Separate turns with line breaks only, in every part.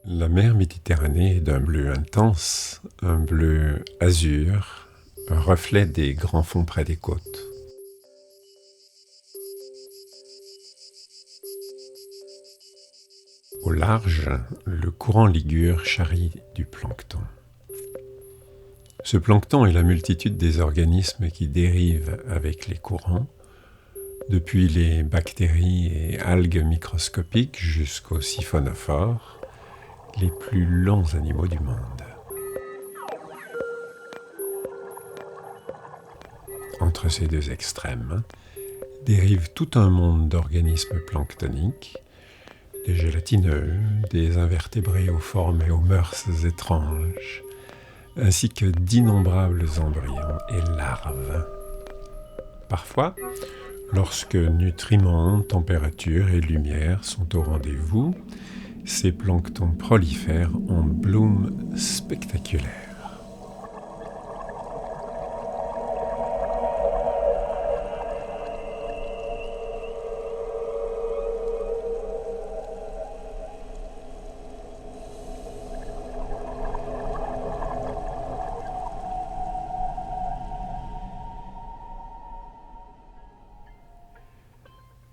La mer Méditerranée est d'un bleu intense, un bleu azur, un reflet des grands fonds près des côtes. Au large, le courant ligure charrie du plancton. Ce plancton est la multitude des organismes qui dérivent avec les courants, depuis les bactéries et algues microscopiques jusqu'aux siphonophores, les plus longs animaux du monde. Entre ces deux extrêmes dérive tout un monde d'organismes planctoniques, des gélatineux, des invertébrés aux formes et aux mœurs étranges, ainsi que d'innombrables embryons et larves. Parfois, lorsque nutriments, température et lumière sont au rendez-vous, ces planctons prolifèrent en blooms spectaculaires.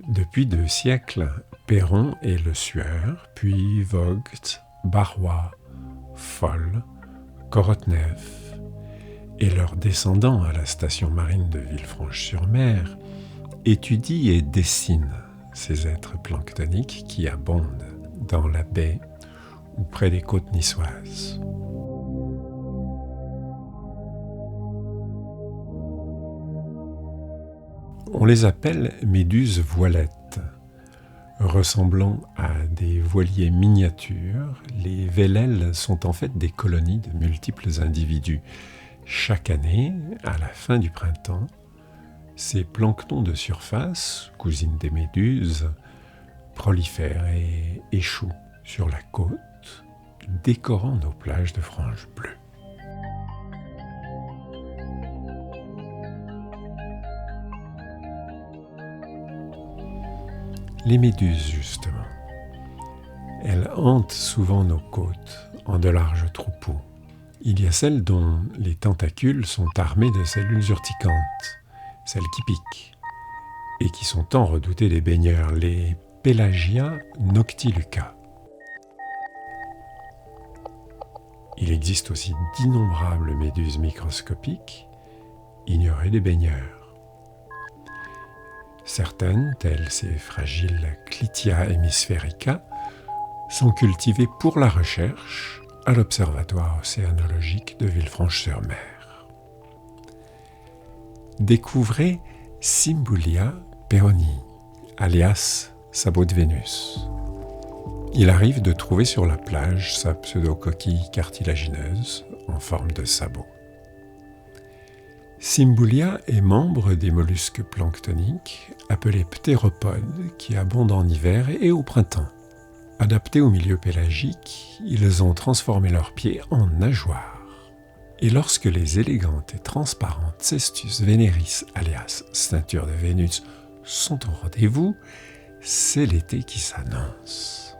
Depuis 2 siècles, Perron et Le Sueur, puis Vogt, Barrois, Foll, Korotnev et leurs descendants à la station marine de Villefranche-sur-Mer étudient et dessinent ces êtres planctoniques qui abondent dans la baie ou près des côtes niçoises. On les appelle méduses voilettes. Ressemblant à des voiliers miniatures, les vélèles sont en fait des colonies de multiples individus. Chaque année, à la fin du printemps, ces planctons de surface, cousines des méduses, prolifèrent et échouent sur la côte, décorant nos plages de franges bleues. Les méduses, justement. Elles hantent souvent nos côtes, en de larges troupeaux. Il y a celles dont les tentacules sont armés de cellules urticantes, celles qui piquent, et qui sont tant redoutées des baigneurs, les Pelagia noctiluca. Il existe aussi d'innombrables méduses microscopiques, ignorées des baigneurs. Certaines, telles ces fragiles Clitia hemispherica, sont cultivées pour la recherche à l'Observatoire océanologique de Villefranche-sur-Mer. Découvrez Cymbulia perroni, alias sabot de Vénus. Il arrive de trouver sur la plage sa pseudocoquille cartilagineuse en forme de sabot. Cymbulia est membre des mollusques planctoniques appelés ptéropodes qui abondent en hiver et au printemps. Adaptés au milieu pélagique, ils ont transformé leurs pieds en nageoires. Et lorsque les élégantes et transparentes Cestus veneris alias ceinture de Vénus sont au rendez-vous, c'est l'été qui s'annonce.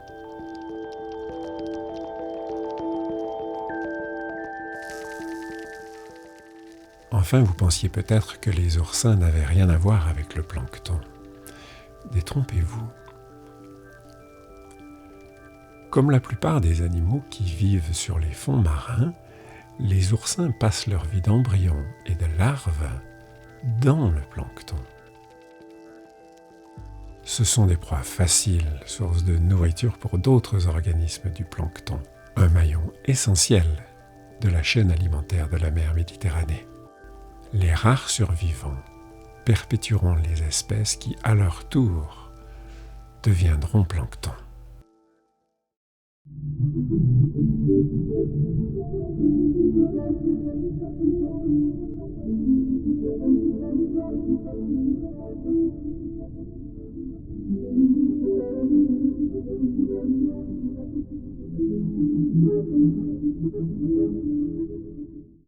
Enfin, vous pensiez peut-être que les oursins n'avaient rien à voir avec le plancton. Détrompez-vous. Comme la plupart des animaux qui vivent sur les fonds marins, les oursins passent leur vie d'embryon et de larves dans le plancton. Ce sont des proies faciles, source de nourriture pour d'autres organismes du plancton, un maillon essentiel de la chaîne alimentaire de la mer Méditerranée. Les rares survivants perpétueront les espèces qui, à leur tour, deviendront plancton.